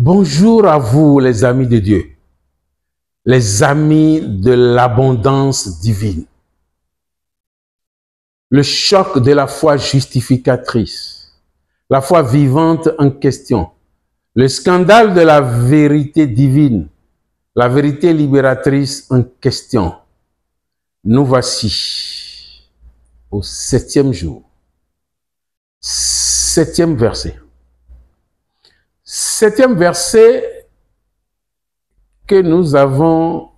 Bonjour à vous les amis de Dieu, les amis de l'abondance divine. Le choc de la foi justificatrice, la foi vivante en question, le scandale de la vérité divine, la vérité libératrice en question. Nous voici au 7e jour, 7e verset. 7e verset que nous avons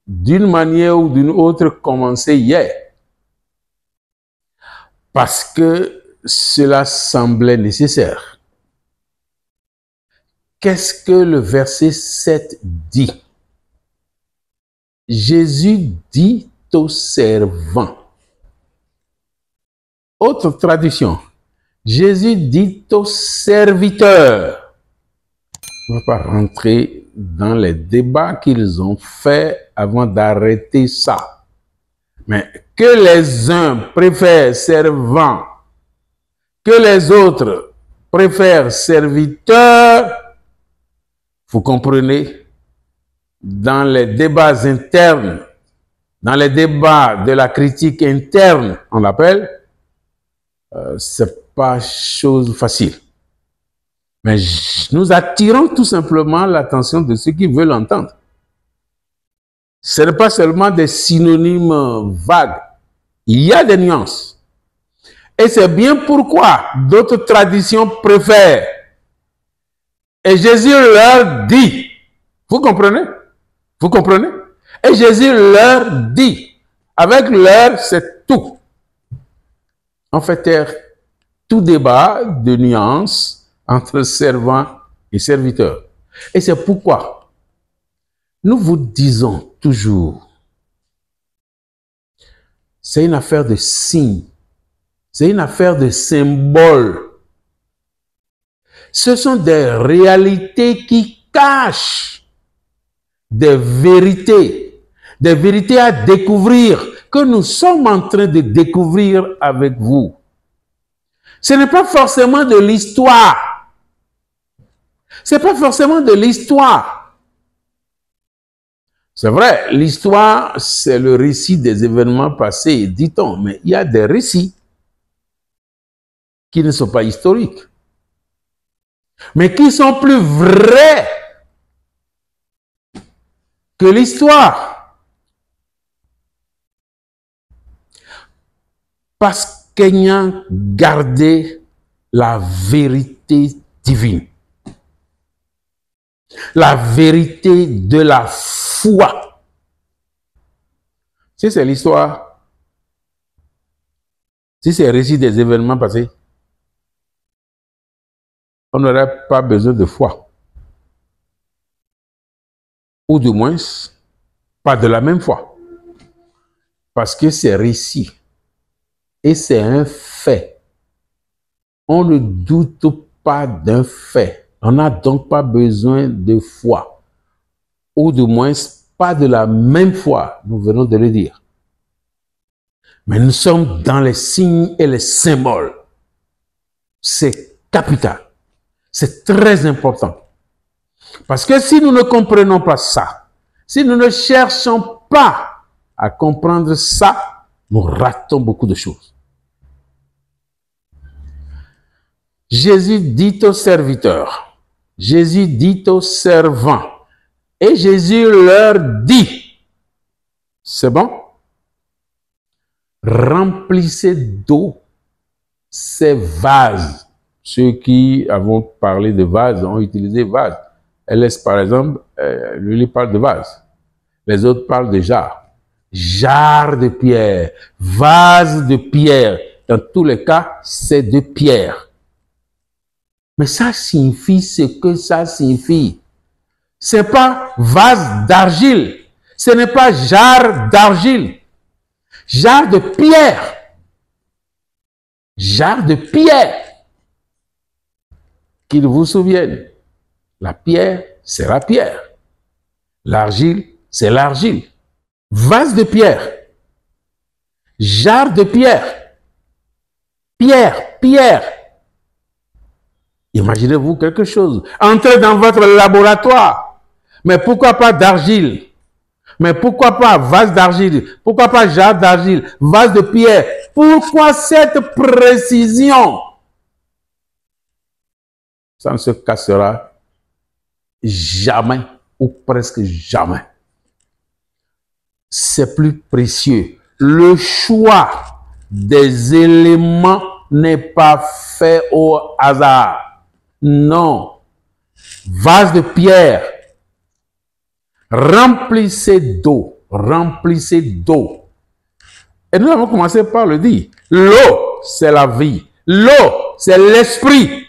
d'une manière ou d'une autre commencé hier. Parce que cela semblait nécessaire. Qu'est-ce que le verset 7 dit? Jésus dit aux servants. Autre traduction. Jésus dit aux serviteurs. On ne va pas rentrer dans les débats qu'ils ont faits avant d'arrêter ça. Mais que les uns préfèrent servants, que les autres préfèrent serviteurs, vous comprenez, dans les débats internes, dans les débats de la critique interne, on l'appelle, c'est pas chose facile. Mais nous attirons tout simplement l'attention de ceux qui veulent entendre. Ce n'est pas seulement des synonymes vagues. Il y a des nuances. Et c'est bien pourquoi d'autres traditions préfèrent. Et Jésus leur dit, vous comprenez? Vous comprenez? Et Jésus leur dit, avec leur, c'est tout. En fait, tout débat de nuances entre servants et serviteurs. Et c'est pourquoi nous vous disons toujours, c'est une affaire de signes, c'est une affaire de symboles. Ce sont des réalités qui cachent des vérités à découvrir, que nous sommes en train de découvrir avec vous. Ce n'est pas forcément de l'histoire. C'est pas forcément de l'histoire. C'est vrai, l'histoire, c'est le récit des événements passés, dit-on, mais il y a des récits qui ne sont pas historiques, mais qui sont plus vrais que l'histoire. Parce qu'ayant gardé la vérité divine, la vérité de la foi. Si c'est l'histoire, si c'est le récit des événements passés, on n'aurait pas besoin de foi. Ou du moins, pas de la même foi. Parce que c'est récit. Et c'est un fait. On ne doute pas d'un fait. On n'a donc pas besoin de foi. Ou du moins, pas de la même foi, nous venons de le dire. Mais nous sommes dans les signes et les symboles. C'est capital. C'est très important. Parce que si nous ne comprenons pas ça, si nous ne cherchons pas à comprendre ça, nous ratons beaucoup de choses. Jésus dit aux serviteurs, Jésus dit aux servants, et Jésus leur dit, c'est bon? Remplissez d'eau ces vases. Ceux qui avons parlé de vases ont utilisé vases. LS, par exemple, lui parle de vase. Les autres parlent de jarre. Jarre de pierre, vase de pierre. Dans tous les cas, c'est de pierre. Mais ça signifie ce que ça signifie. Ce n'est pas vase d'argile. Ce n'est pas jarre d'argile. Jarre de pierre. Jarre de pierre. Qu'ils vous souviennent. La pierre, c'est la pierre. L'argile, c'est l'argile. Vase de pierre. Jarre de pierre. Pierre, pierre. Imaginez-vous quelque chose. Entrez dans votre laboratoire. Mais pourquoi pas d'argile? Mais pourquoi pas vase d'argile? Pourquoi pas jarre d'argile? Vase de pierre? Pourquoi cette précision? Ça ne se cassera jamais ou presque jamais. C'est plus précieux. Le choix des éléments n'est pas fait au hasard. Non. Vase de pierre. Remplissez d'eau. Remplissez d'eau. Et nous avons commencé par le dire. L'eau, c'est la vie. L'eau, c'est l'esprit.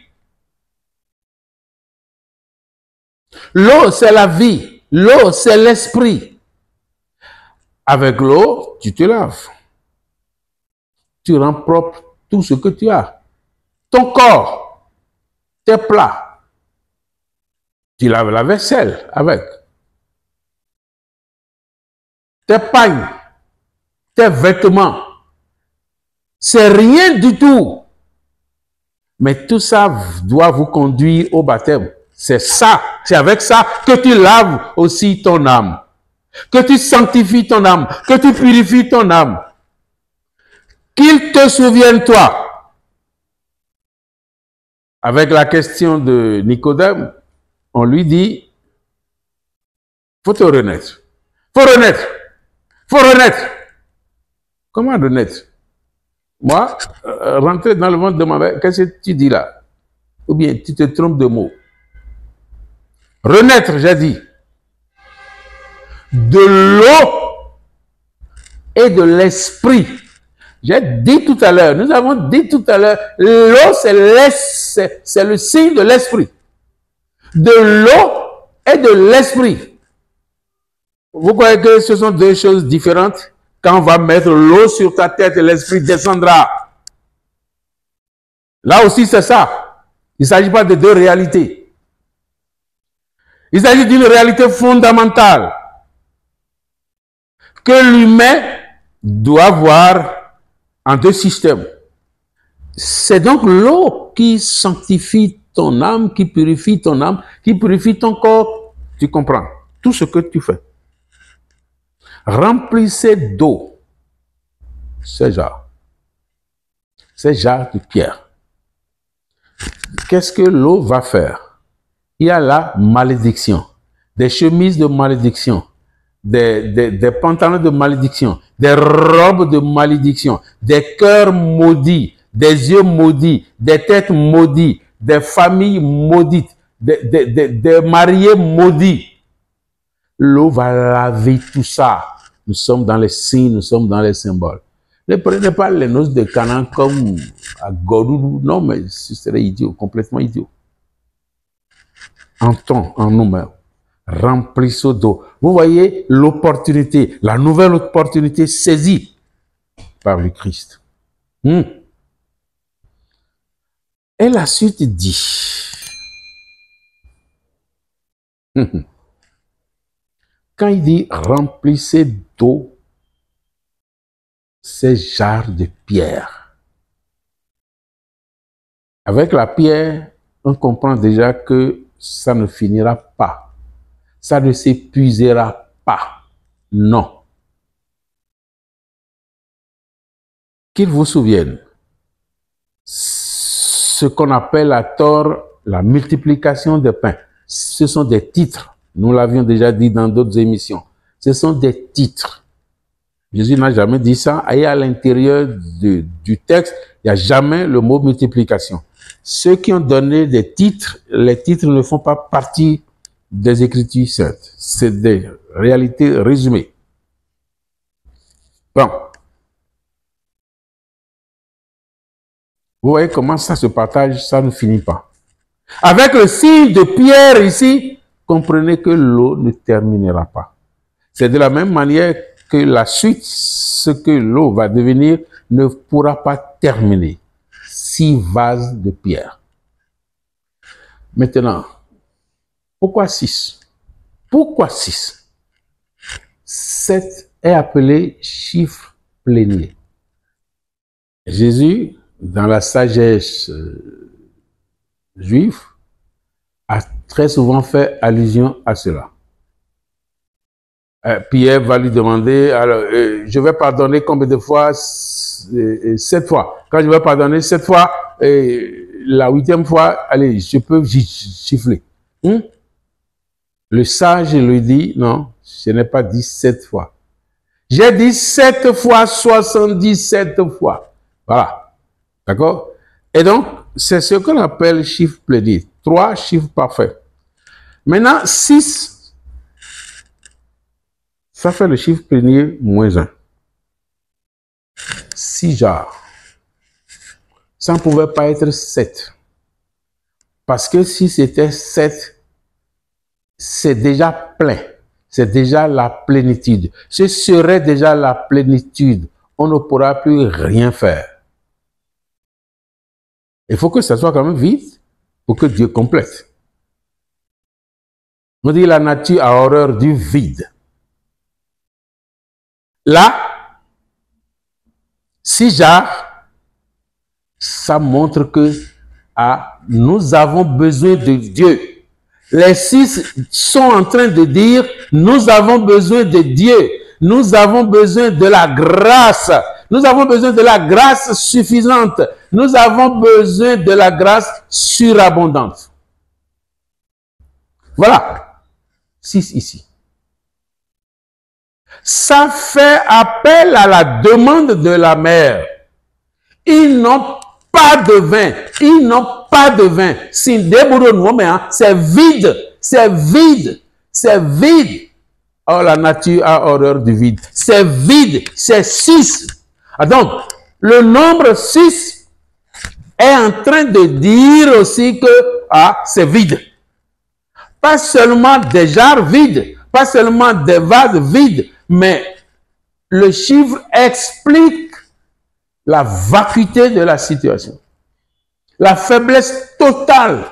L'eau, c'est la vie. L'eau, c'est l'esprit. Avec l'eau, tu te laves. Tu rends propre tout ce que tu as. Ton corps, tes plats. Tu laves la vaisselle avec. Tes pagnes, tes vêtements. C'est rien du tout. Mais tout ça doit vous conduire au baptême. C'est ça, c'est avec ça que tu laves aussi ton âme. Que tu sanctifies ton âme, que tu purifies ton âme. Qu'il te souvienne, toi. Avec la question de Nicodème, on lui dit, faut te renaître. Faut renaître. Faut renaître. Comment renaître? Moi, rentrer dans le ventre de ma mère, qu'est-ce que tu dis là? Ou bien tu te trompes de mots. Renaître, j'ai dit. De l'eau et de l'esprit. J'ai dit tout à l'heure, nous avons dit tout à l'heure, l'eau c'est le signe de l'esprit. De l'eau et de l'esprit. Vous croyez que ce sont deux choses différentes? Quand on va mettre l'eau sur ta tête, l'esprit descendra. Là aussi, c'est ça. Il ne s'agit pas de deux réalités. Il s'agit d'une réalité fondamentale que l'humain doit voir en deux systèmes. C'est donc l'eau qui sanctifie ton âme, qui purifie ton âme, qui purifie ton corps. Tu comprends tout ce que tu fais. Remplissez d'eau ces jarres de pierre. Qu'est-ce que l'eau va faire? Il y a la malédiction, des chemises de malédiction, des pantalons de malédiction, des robes de malédiction, des cœurs maudits, des yeux maudits, des têtes maudites, des familles maudites, des mariés maudits. L'eau va laver tout ça. Nous sommes dans les signes, nous sommes dans les symboles. Ne prenez pas les noces de Canaan comme à Godoudou. Non, mais ce serait idiot, complètement idiot. Entrons en nous-mêmes. Remplissons d'eau. Vous voyez l'opportunité, la nouvelle opportunité saisie par le Christ. Et la suite dit, quand il dit remplissez d'eau ces jarres de pierre. Avec la pierre, on comprend déjà que ça ne finira pas. Ça ne s'épuisera pas. Non. Qu'il vous souvienne, ce qu'on appelle à tort la multiplication des pains, ce sont des titres. Nous l'avions déjà dit dans d'autres émissions. Ce sont des titres. Jésus n'a jamais dit ça. Et à l'intérieur du texte, il n'y a jamais le mot multiplication. Ceux qui ont donné des titres, les titres ne font pas partie des Écritures saintes. C'est des réalités résumées. Bon. Vous voyez comment ça se partage, ça ne finit pas. Avec le signe de pierre ici, comprenez que l'eau ne terminera pas. C'est de la même manière que la suite, ce que l'eau va devenir, ne pourra pas terminer. 6 vases de pierre. Maintenant, pourquoi 6? Pourquoi 6? 7 est appelé chiffre plénier. Jésus, dans la sagesse juif a très souvent fait allusion à cela. Pierre va lui demander, alors, je vais pardonner combien de fois? 7 fois. Quand je vais pardonner 7 fois, la 8e fois, allez, je peux chiffler. Le sage lui dit, non, je n'ai pas dit 7 fois. J'ai dit 7 fois 77 fois. Voilà. D'accord? Et donc, c'est ce qu'on appelle chiffre plénier. 3 chiffres parfaits. Maintenant, 6, ça fait le chiffre plénier moins 1. 6 jars. Ça ne pouvait pas être 7. Parce que si c'était 7, c'est déjà plein. C'est déjà la plénitude. Ce serait déjà la plénitude. On ne pourra plus rien faire. Il faut que ça soit quand même vide pour que Dieu complète. On dit la nature a horreur du vide. Là, 6 jars, ça montre que nous avons besoin de Dieu. Les 6 sont en train de dire, nous avons besoin de Dieu. Nous avons besoin de la grâce. Nous avons besoin de la grâce suffisante. Nous avons besoin de la grâce surabondante. Voilà. 6 ici. Ça fait appel à la demande de la mère. Ils n'ont pas de vin. Ils n'ont pas de vin. C'est vide. C'est vide. C'est vide. Oh, la nature a horreur du vide. C'est vide. C'est 6. Donc, le nombre 6 est en train de dire aussi que c'est vide. Pas seulement des jarres vides, pas seulement des vases vides, mais le chiffre explique la vacuité de la situation. La faiblesse totale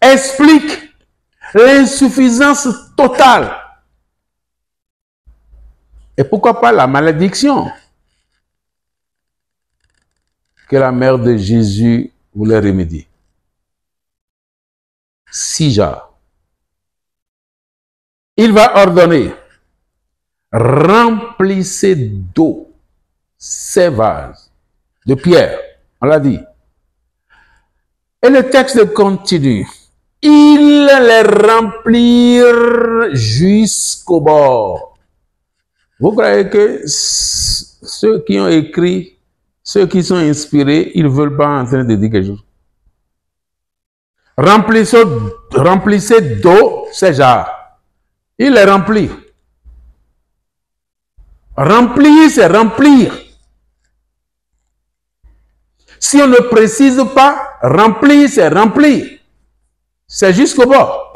explique l'insuffisance totale. Et pourquoi pas la malédiction que la mère de Jésus voulait remédier. 6 jars. Il va ordonner, remplissez d'eau ces vases de pierre. On l'a dit. Et le texte continue. Ils les remplirent jusqu'au bord. Vous croyez que ceux qui ont écrit, ceux qui sont inspirés, ils ne veulent pas en train de dire quelque chose? Remplissez d'eau ces jarres. Il les remplit. Remplir, c'est remplir. Si on ne précise pas, remplir, c'est remplir. C'est jusqu'au bord.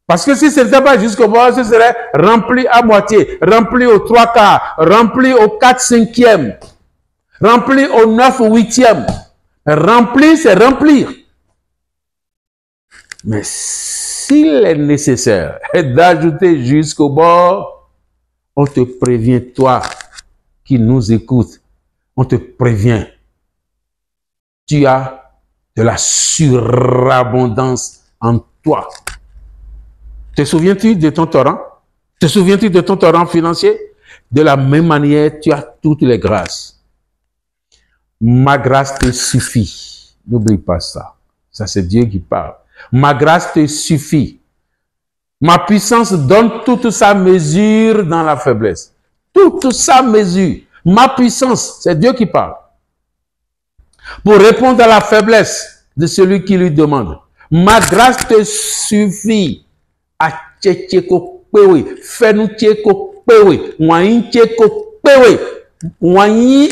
Parce que si ce n'était pas jusqu'au bord, ce serait rempli à moitié, rempli aux 3/4, rempli aux 4/5, rempli aux 9/8. Remplir, c'est remplir. Mais s'il est nécessaire d'ajouter jusqu'au bord, on te prévient, toi qui nous écoutes, on te prévient. Tu as de la surabondance en toi. Te souviens-tu de ton torrent? Te souviens-tu de ton torrent financier? De la même manière, tu as toutes les grâces. Ma grâce te suffit. N'oublie pas ça. Ça, c'est Dieu qui parle. Ma grâce te suffit. Ma puissance donne toute sa mesure dans la faiblesse. Toute sa mesure. Ma puissance, c'est Dieu qui parle. Pour répondre à la faiblesse de celui qui lui demande. Ma grâce te suffit. Fais-nous tcheko pewe.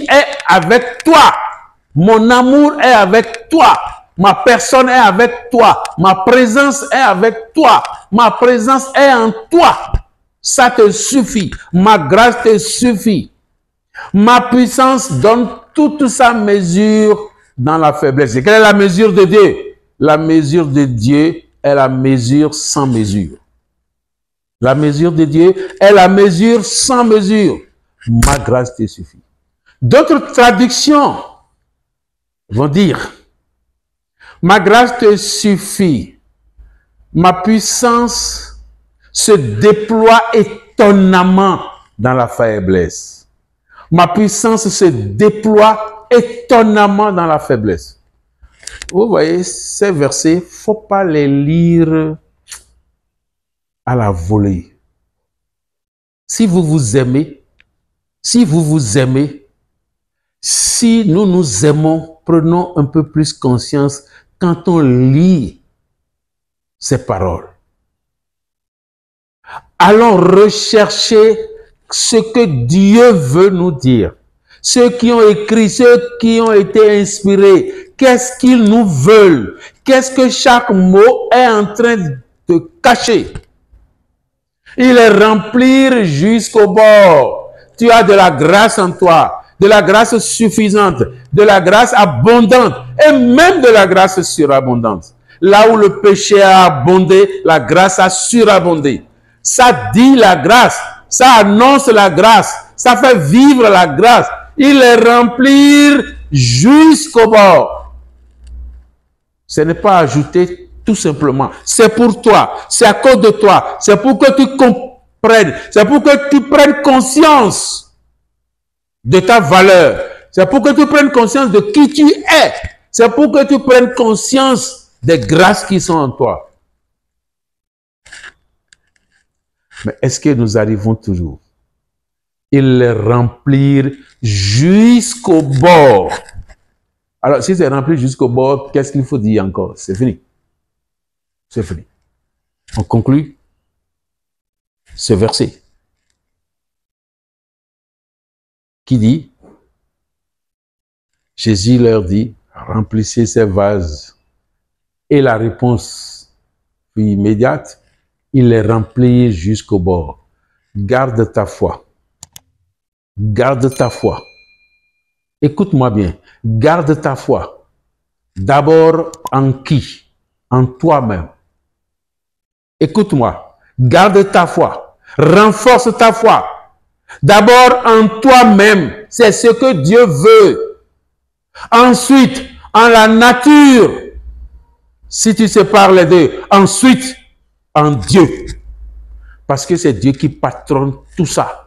Est avec toi. Mon amour est avec toi. Ma personne est avec toi. Ma présence est avec toi. Ma présence est en toi. Ça te suffit. Ma grâce te suffit. Ma puissance donne toute sa mesure dans la faiblesse. Et quelle est la mesure de Dieu? La mesure de Dieu est la mesure sans mesure. La mesure de Dieu est la mesure sans mesure. Ma grâce te suffit. D'autres traductions vont dire Ma grâce te suffit. Ma puissance se déploie étonnamment dans la faiblesse. Ma puissance se déploie étonnamment dans la faiblesse. Vous voyez, ces versets, il ne faut pas les lire à la volée. Si vous vous aimez, si nous nous aimons, prenons un peu plus conscience quand on lit ces paroles. Allons rechercher ce que Dieu veut nous dire. Ceux qui ont écrit, ceux qui ont été inspirés, qu'est-ce qu'ils nous veulent? Qu'est-ce que chaque mot est en train de cacher? Il est rempli jusqu'au bord. Tu as de la grâce en toi, de la grâce suffisante, de la grâce abondante et même de la grâce surabondante. Là où le péché a abondé, la grâce a surabondé. Ça dit la grâce, ça annonce la grâce, ça fait vivre la grâce. Il est rempli jusqu'au bord. Ce n'est pas ajouté tout simplement. C'est pour toi, c'est à cause de toi, c'est pour que tu comprennes, c'est pour que tu prennes conscience de ta valeur, c'est pour que tu prennes conscience de qui tu es, c'est pour que tu prennes conscience des grâces qui sont en toi. Mais est-ce que nous arrivons toujours? Il les remplir jusqu'au bord. Alors, si c'est rempli jusqu'au bord, qu'est-ce qu'il faut dire encore? C'est fini. C'est fini. On conclut ce verset qui dit, Jésus leur dit, remplissez ces vases. Et la réponse fut immédiate, il les remplit jusqu'au bord. Garde ta foi. Garde ta foi. Écoute-moi bien. Garde ta foi. D'abord en qui? En toi-même. Écoute-moi. Garde ta foi. Renforce ta foi. D'abord en toi-même. C'est ce que Dieu veut. Ensuite, en la nature. Si tu sépares les deux. Ensuite, en Dieu. Parce que c'est Dieu qui patronne tout ça.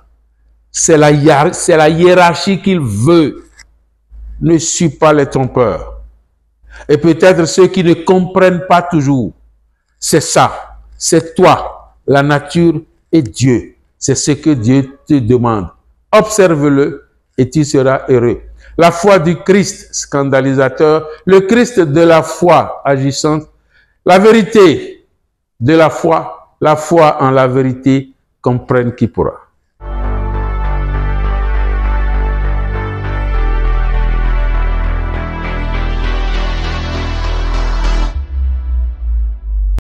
C'est la hiérarchie qu'il veut. Ne suis pas les trompeurs. Et peut-être ceux qui ne comprennent pas toujours. C'est ça. C'est toi, la nature et Dieu. C'est ce que Dieu te demande. Observe-le et tu seras heureux. La foi du Christ scandalisateur, le Christ de la foi agissante, la vérité de la foi en la vérité, comprenne qui pourra.